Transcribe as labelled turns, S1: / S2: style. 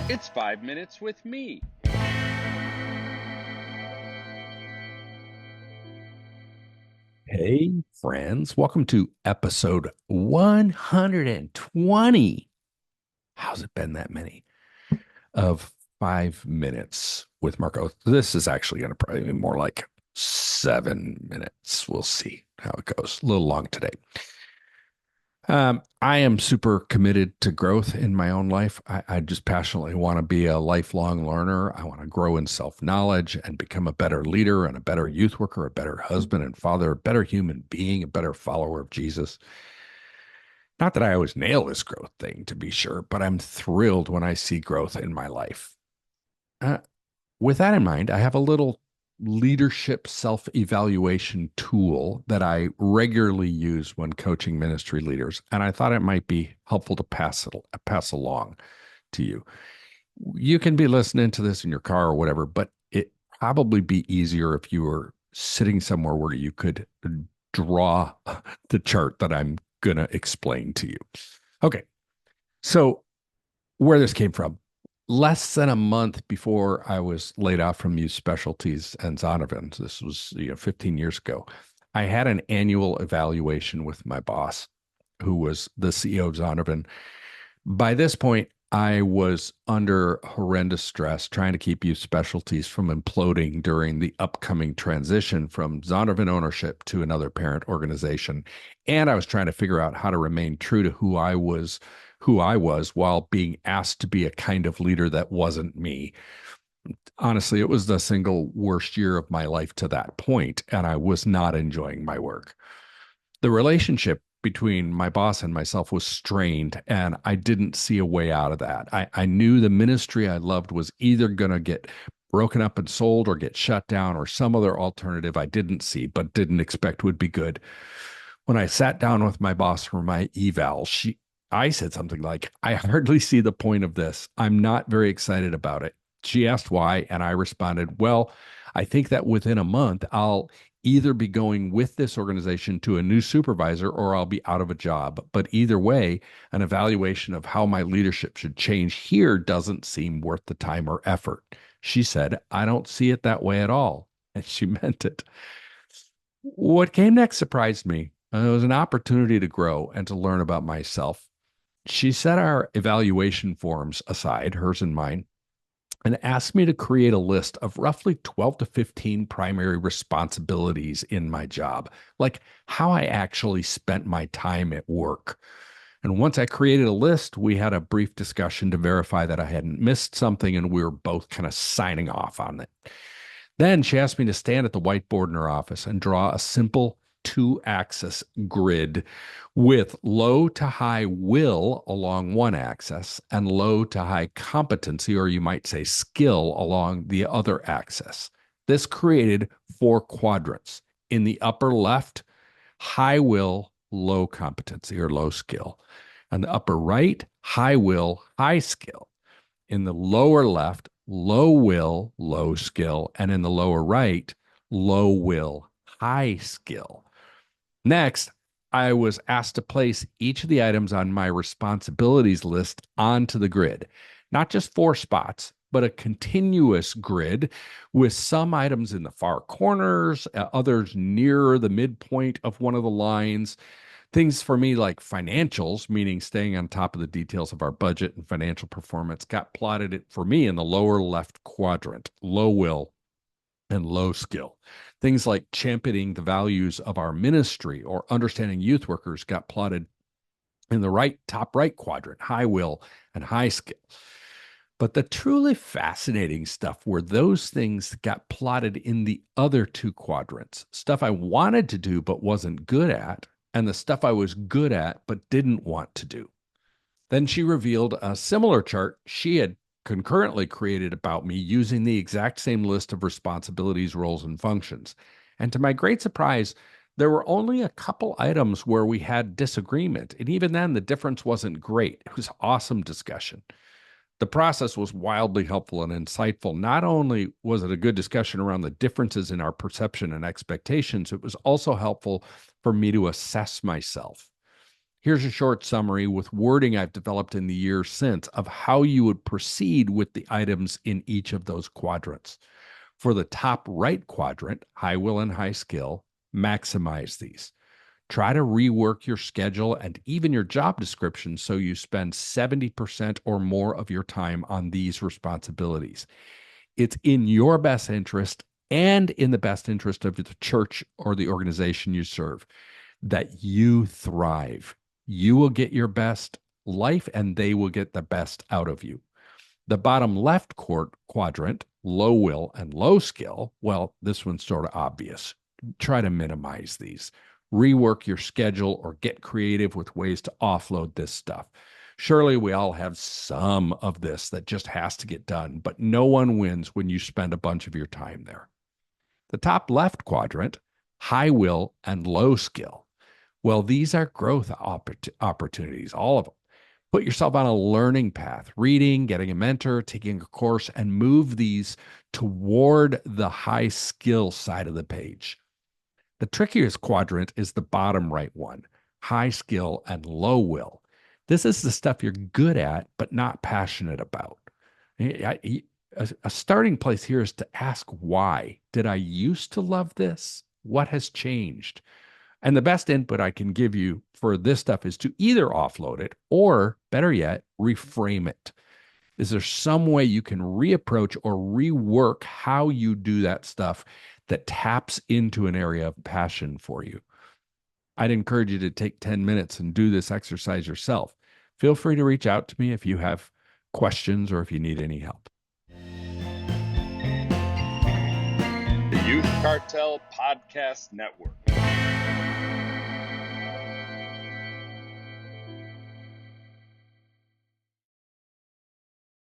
S1: It's 5 minutes with me.
S2: Hey, friends. Welcome to episode 120. How's it been that many? Of 5 minutes with Marko. This is actually going to probably be more like 7 minutes. We'll see how it goes. A little long today. I am super committed to growth in my own life. I just passionately want to be a lifelong learner. I want to grow in self knowledge and become a better leader and a better youth worker, a better husband and father, a better human being, a better follower of Jesus. Not that I always nail this growth thing, to be sure, but I'm thrilled when I see growth in my life. Uh, with that in mind, I have a little leadership self evaluation tool that I regularly use when coaching ministry leaders, and I thought it might be helpful to pass along to you. You can be listening to this in your car or whatever, but it probably be easier if you were sitting somewhere where you could draw the chart that I'm going to explain to you. Okay. So, where this came from, less than a month before I was laid off from Youth Specialties and Zondervan, this was 15 years ago, I had an annual evaluation with my boss, who was the CEO of Zondervan. By this point, I was under horrendous stress trying to keep Youth Specialties from imploding during the upcoming transition from Zondervan ownership to another parent organization. And I was trying to figure out how to remain true to who I was while being asked to be a kind of leader that wasn't me. Honestly, it was the single worst year of my life to that point, and I was not enjoying my work. The relationship between my boss and myself was strained, and I didn't see a way out of that. I knew the ministry I loved was either going to get broken up and sold or get shut down or some other alternative I didn't see but didn't expect would be good. When I sat down with my boss for my eval, I said something like, I hardly see the point of this. I'm not very excited about it. She asked why, and I responded, well, I think that within a month, I'll either be going with this organization to a new supervisor or I'll be out of a job. But either way, an evaluation of how my leadership should change here doesn't seem worth the time or effort. She said, I don't see it that way at all. And she meant it. What came next surprised me. It was an opportunity to grow and to learn about myself. She set our evaluation forms aside, hers and mine, and asked me to create a list of roughly 12 to 15 primary responsibilities in my job, like how I actually spent my time at work. And once I created a list, we had a brief discussion to verify that I hadn't missed something, and we were both kind of signing off on it. Then she asked me to stand at the whiteboard in her office and draw a simple two-axis grid with low to high will along one axis and low to high competency, or you might say skill, along the other axis. This created four quadrants. In the upper left, high will, low competency, or low skill. On the upper right, high will, high skill. In the lower left, low will, low skill. And in the lower right, low will, high skill. Next, I was asked to place each of the items on my responsibilities list onto the grid, not just four spots, but a continuous grid with some items in the far corners, others near the midpoint of one of the lines. Things for me like financials, meaning staying on top of the details of our budget and financial performance, got plotted for me in the lower left quadrant, low will and low skill. Things like championing the values of our ministry or understanding youth workers got plotted in the top right quadrant, high will and high skill. But the truly fascinating stuff were those things got plotted in the other two quadrants, stuff I wanted to do but wasn't good at, and the stuff I was good at but didn't want to do. Then she revealed a similar chart she had concurrently created about me using the exact same list of responsibilities, roles, and functions. And to my great surprise, there were only a couple items where we had disagreement. And even then, the difference wasn't great. It was awesome discussion. The process was wildly helpful and insightful. Not only was it a good discussion around the differences in our perception and expectations, it was also helpful for me to assess myself. Here's a short summary with wording I've developed in the years since of how you would proceed with the items in each of those quadrants. For the top right quadrant, high will and high skill, maximize these. Try to rework your schedule and even your job description so you spend 70% or more of your time on these responsibilities. It's in your best interest and in the best interest of the church or the organization you serve that you thrive. You will get your best life and they will get the best out of you. The bottom left quadrant, low will and low skill, well, this one's sort of obvious. Try to minimize these. Rework your schedule or get creative with ways to offload this stuff. Surely we all have some of this that just has to get done, but no one wins when you spend a bunch of your time there. The top left quadrant, high will and low skill. Well, these are growth opportunities, all of them. Put yourself on a learning path, reading, getting a mentor, taking a course, and move these toward the high skill side of the page. The trickiest quadrant is the bottom right one, high skill and low will. This is the stuff you're good at, but not passionate about. A starting place here is to ask why. Did I used to love this? What has changed? And the best input I can give you for this stuff is to either offload it or, better yet, reframe it. Is there some way you can reapproach or rework how you do that stuff that taps into an area of passion for you? I'd encourage you to take 10 minutes and do this exercise yourself. Feel free to reach out to me if you have questions or if you need any help.
S1: The Youth Cartel Podcast Network.